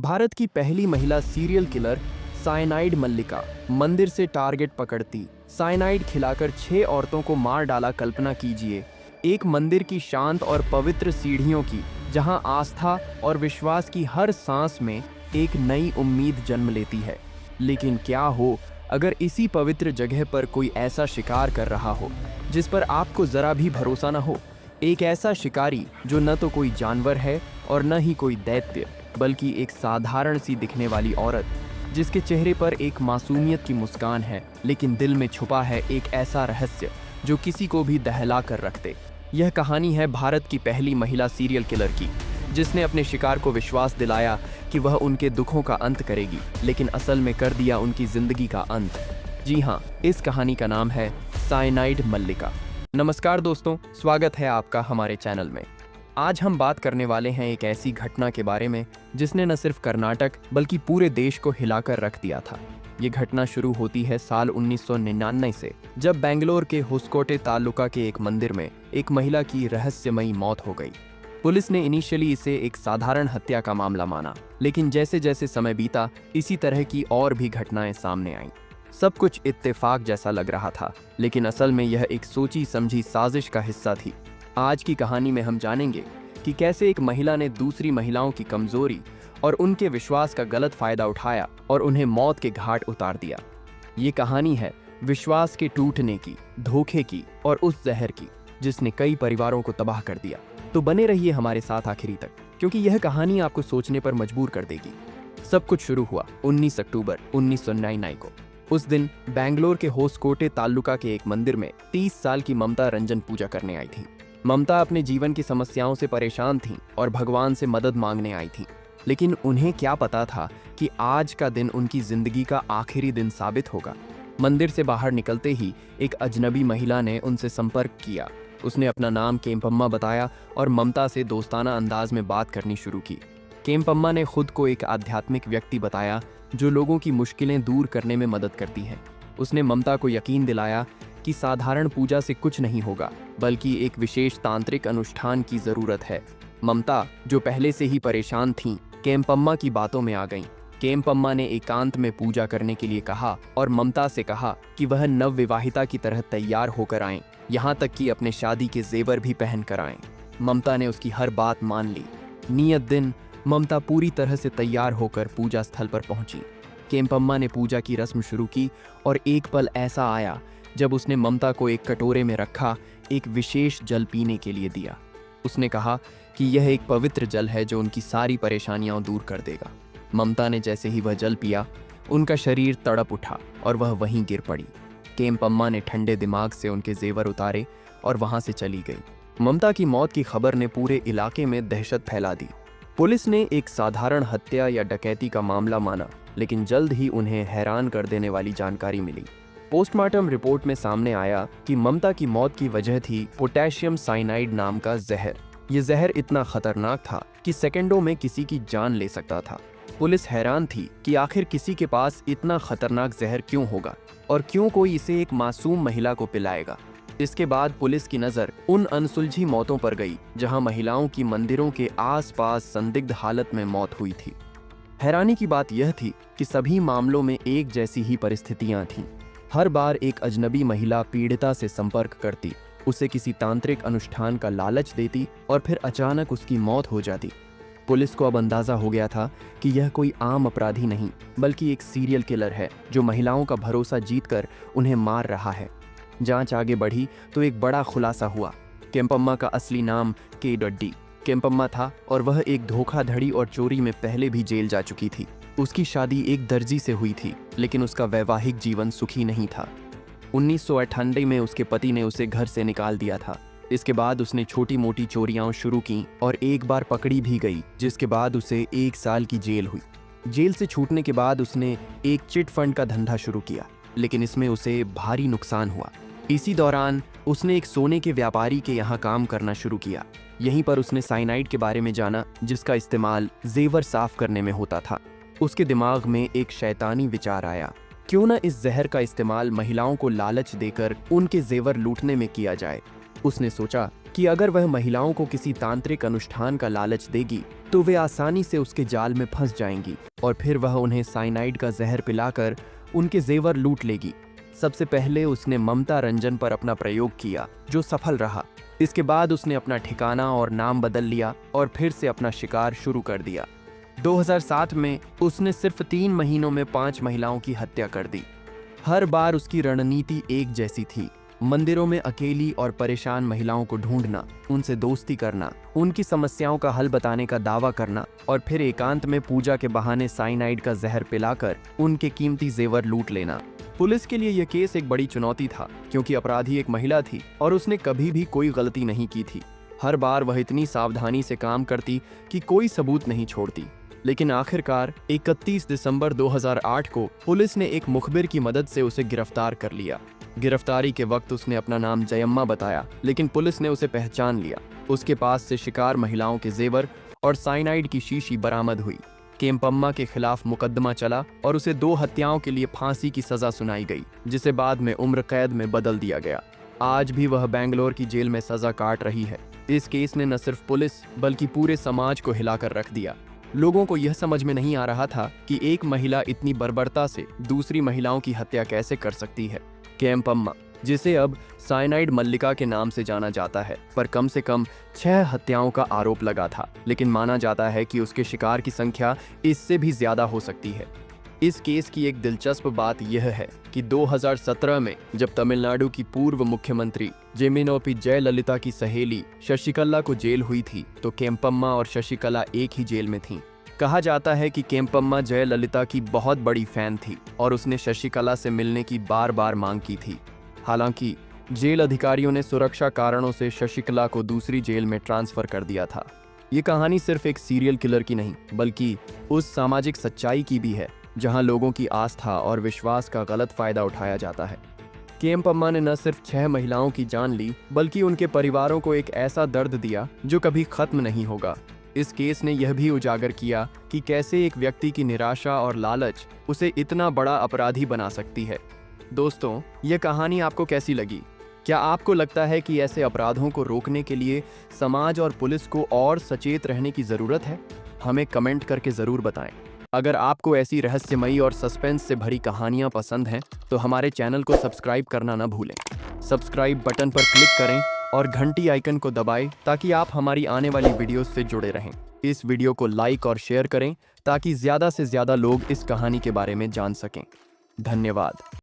भारत की पहली महिला सीरियल किलर साइनाइड मल्लिका मंदिर से टारगेट पकड़ती, साइनाइड खिलाकर 6 औरतों को मार डाला। कल्पना कीजिए, एक मंदिर की शांत और पवित्र सीढ़ियों की, जहां आस्था और विश्वास की हर सांस में एक नई उम्मीद जन्म लेती है। लेकिन क्या हो अगर इसी पवित्र जगह पर कोई ऐसा शिकार कर रहा हो जिस पर आपको जरा भी भरोसा न हो। एक ऐसा शिकारी जो न तो कोई जानवर है और न ही कोई दैत्य, बल्कि एक साधारण सी दिखने वाली औरत जिसके चेहरे पर एक मासूमियत की मुस्कान है, लेकिन दिल में छुपा है एक ऐसा रहस्य जो किसी को भी दहला कर रख दे। यह कहानी है भारत की पहली महिला सीरियल किलर की, जिसने अपने शिकार को विश्वास दिलाया कि वह उनके दुखों का अंत करेगी, लेकिन असल में कर दिया उनकी जिंदगी का अंत। जी हाँ, इस कहानी का नाम है साइनाइड मल्लिका। नमस्कार दोस्तों, स्वागत है आपका हमारे चैनल में। आज हम बात करने वाले हैं एक ऐसी घटना के बारे में जिसने न सिर्फ कर्नाटक बल्कि पूरे देश को हिलाकर रख दिया था। ये घटना शुरू होती है साल 1999 से, जब बेंगलोर के होसकोटे तालुका के एक मंदिर में एक महिला की रहस्यमयी मौत हो गई। पुलिस ने इनिशियली इसे एक साधारण हत्या का मामला माना, लेकिन जैसे जैसे समय बीता, इसी तरह की और भी घटनाएं सामने आईं। सब कुछ इत्तेफाक जैसा लग रहा था, लेकिन असल में यह एक सोची समझी साजिश का हिस्सा थी। आज की कहानी में हम जानेंगे कि कैसे एक महिला ने दूसरी महिलाओं की कमजोरी और उनके विश्वास का गलत फायदा उठाया और उन्हें मौत के घाट उतार दिया। ये कहानी है विश्वास के टूटने की, धोखे की और उस जहर की जिसने कई परिवारों को तबाह कर दिया। तो बने रहिए हमारे साथ आखिरी तक, क्योंकि यह कहानी आपको सोचने पर मजबूर कर देगी। सब कुछ शुरू हुआ 19 अक्टूबर 1999 को। उस दिन बेंगलोर के होसकोटे तालुका के एक मंदिर में 30 साल की ममता रंजन पूजा करने आई थी। ममता अपने जीवन की समस्याओं से परेशान थीं और भगवान से मदद मांगने आई थीं। लेकिन उन्हें क्या पता था कि आज का दिन उनकी जिंदगी का आखिरी दिन साबित होगा। मंदिर से बाहर निकलते ही एक अजनबी महिला ने उनसे संपर्क किया। उसने अपना नाम केम्पम्मा बताया और ममता से दोस्ताना अंदाज में बात करनी शुरू की। केम्पम्मा ने खुद को एक आध्यात्मिक व्यक्ति बताया जो लोगों की मुश्किलें दूर करने में मदद करती है। उसने ममता को यकीन दिलाया कि साधारण पूजा से कुछ नहीं होगा, बल्कि एक विशेष तांत्रिक अनुष्ठान की जरूरत है। ममता, जो पहले से ही परेशान थीं, केम्पम्मा की बातों में आ गईं। केम्पम्मा ने एकांत में पूजा करने के लिए कहा और ममता से कहा कि वह नवविवाहिता की तरह तैयार होकर आएं, यहाँ तक कि अपने शादी के जेवर भी पहन कर आएं। ममता ने उसकी हर बात मान ली। नियत दिन ममता पूरी तरह से तैयार होकर पूजा स्थल पर पहुंची। केम्पम्मा ने पूजा की रस्म शुरू की और एक पल ऐसा आया जब उसने ममता को एक कटोरे में रखा एक विशेष जल पीने के लिए दिया। उसने कहा कि यह एक पवित्र जल है जो उनकी सारी परेशानियां दूर कर देगा। ममता ने जैसे ही वह जल पिया, उनका शरीर तड़प उठा और वह वहीं गिर पड़ी। केम्पम्मा ने ठंडे दिमाग से उनके जेवर उतारे और वहां से चली गई। ममता की मौत की खबर ने पूरे इलाके में दहशत फैला दी। पुलिस ने एक साधारण हत्या या डकैती का मामला माना, लेकिन जल्द ही उन्हें हैरान कर देने वाली जानकारी मिली। पोस्टमार्टम रिपोर्ट में सामने आया कि ममता की मौत की वजह थी पोटेशियम साइनाइड नाम का जहर। ये जहर इतना खतरनाक था कि सेकंडों में किसी की जान ले सकता था। पुलिस हैरान थी कि आखिर किसी के पास इतना खतरनाक जहर क्यों होगा और क्यों कोई इसे एक मासूम महिला को पिलाएगा। इसके बाद पुलिस की नज़र उन अनसुलझी मौतों पर गई जहां महिलाओं की मंदिरों के आसपास संदिग्ध हालत में मौत हुई थी। हैरानी की बात यह थी कि सभी मामलों में एक जैसी ही परिस्थितियां थीं। हर बार एक अजनबी महिला पीड़िता से संपर्क करती, उसे किसी तांत्रिक अनुष्ठान का लालच देती और फिर अचानक उसकी मौत हो जाती। पुलिस को अब अंदाजा हो गया था कि यह कोई आम अपराधी नहीं, बल्कि एक सीरियल किलर है जो महिलाओं का भरोसा जीतकर उन्हें मार रहा है। जांच आगे बढ़ी तो एक बड़ा खुलासा हुआ। केम्पम्मा का असली नाम के डड्डी केम्पम्मा था और वह एक धोखाधड़ी और चोरी में पहले भी जेल जा चुकी थी। उसकी शादी एक दर्जी से हुई थी, लेकिन उसका वैवाहिक जीवन सुखी नहीं था। 1998 में उसके पति ने उसे घर से निकाल दिया था। इसके बाद उसने छोटी मोटी चोरियां शुरू की और एक बार पकड़ी भी गई, जिसके बाद उसे 1 साल की जेल हुई। जेल से छूटने के बाद उसने एक चिट फंड का धंधा शुरू किया, लेकिन इसमें उसे भारी नुकसान हुआ। इसी दौरान उसने एक सोने के व्यापारी के यहाँ काम करना शुरू किया। यहीं पर उसने साइनाइड के बारे में जाना, जिसका इस्तेमाल जेवर साफ करने में होता था। उसके दिमाग में एक शैतानी विचार आया, क्यों न इस जहर का इस्तेमाल महिलाओं को लालच देकर उनके जेवर लूटने में किया जाए। उसने सोचा कि अगर वह महिलाओं को किसी तांत्रिक अनुष्ठान का लालच देगी तो वे आसानी से उसके जाल में फंस जाएंगी और फिर वह उन्हें साइनाइड का जहर पिलाकर उनके जेवर लूट लेगी। सबसे पहले उसने ममता रंजन पर अपना प्रयोग किया, जो सफल रहा। इसके बाद उसने अपना ठिकाना और नाम बदल लिया और फिर से अपना शिकार शुरू कर दिया। 2007 में उसने सिर्फ 3 महीनों में 5 महिलाओं की हत्या कर दी। हर बार उसकी रणनीति एक जैसी थी, मंदिरों में अकेली और परेशान महिलाओं को ढूंढना, उनसे दोस्ती करना, उनकी समस्याओं का हल बताने का दावा करना और फिर एकांत में पूजा के बहाने साइनाइड का जहर पिलाकर उनके कीमती जेवर लूट लेना। पुलिस के लिए यह केस एक बड़ी चुनौती था, क्योंकि अपराधी एक महिला थी और उसने कभी भी कोई गलती नहीं की थी। हर बार वह इतनी सावधानी से काम करती कि कोई सबूत नहीं छोड़ती। लेकिन आखिरकार 31 दिसंबर 2008 को पुलिस ने एक मुखबिर की मदद से उसे गिरफ्तार कर लिया। गिरफ्तारी के वक्त उसने अपना नाम जयम्मा बताया, लेकिन पुलिस ने उसे पहचान लिया। उसके पास से शिकार महिलाओं के जेवर और साइनाइड की शीशी बरामद हुई। केम्पम्मा के खिलाफ मुकदमा चला और उसे 2 हत्याओं के लिए फांसी की सजा सुनाई गई, जिसे बाद में उम्र कैद में बदल दिया गया। आज भी वह बेंगलोर की जेल में सजा काट रही है। इस केस ने न सिर्फ पुलिस बल्कि पूरे समाज को हिलाकर रख दिया। लोगों को यह समझ में नहीं आ रहा था कि एक महिला इतनी बर्बरता से दूसरी महिलाओं की हत्या कैसे कर सकती है। केम्पम्मा, जिसे अब साइनाइड मल्लिका के नाम से जाना जाता है, पर कम से कम 6 हत्याओं का आरोप लगा था, लेकिन माना जाता है कि उसके शिकार की संख्या इससे भी ज्यादा हो सकती है। इस केस की एक दिलचस्प बात यह है कि 2017 में जब तमिलनाडु की पूर्व मुख्यमंत्री जेमिनोपी जयललिता की सहेली शशिकला को जेल हुई थी, तो केम्पम्मा और शशिकला एक ही जेल में थीं। कहा जाता है कि केम्पम्मा जयललिता की बहुत बड़ी फैन थी और उसने शशिकला से मिलने की बार बार मांग की थी। हालांकि जेल अधिकारियों ने सुरक्षा कारणों से शशिकला को दूसरी जेल में ट्रांसफर कर दिया था। ये कहानी सिर्फ एक सीरियल किलर की नहीं, बल्कि उस सामाजिक सच्चाई की भी है जहां लोगों की आस्था और विश्वास का गलत फायदा उठाया जाता है। केम्पम्मा ने न सिर्फ 6 महिलाओं की जान ली, बल्कि उनके परिवारों को एक ऐसा दर्द दिया जो कभी खत्म नहीं होगा। इस केस ने यह भी उजागर किया कि कैसे एक व्यक्ति की निराशा और लालच उसे इतना बड़ा अपराधी बना सकती है। दोस्तों, यह कहानी आपको कैसी लगी? क्या आपको लगता है कि ऐसे अपराधों को रोकने के लिए समाज और पुलिस को और सचेत रहने की ज़रूरत है? हमें कमेंट करके ज़रूर बताएं। अगर आपको ऐसी रहस्यमयी और सस्पेंस से भरी कहानियां पसंद हैं, तो हमारे चैनल को सब्सक्राइब करना न भूलें। सब्सक्राइब बटन पर क्लिक करें और घंटी आइकन को दबाएं ताकि आप हमारी आने वाली वीडियोस से जुड़े रहें। इस वीडियो को लाइक और शेयर करें ताकि ज़्यादा से ज़्यादा लोग इस कहानी के बारे में जान सकें। धन्यवाद।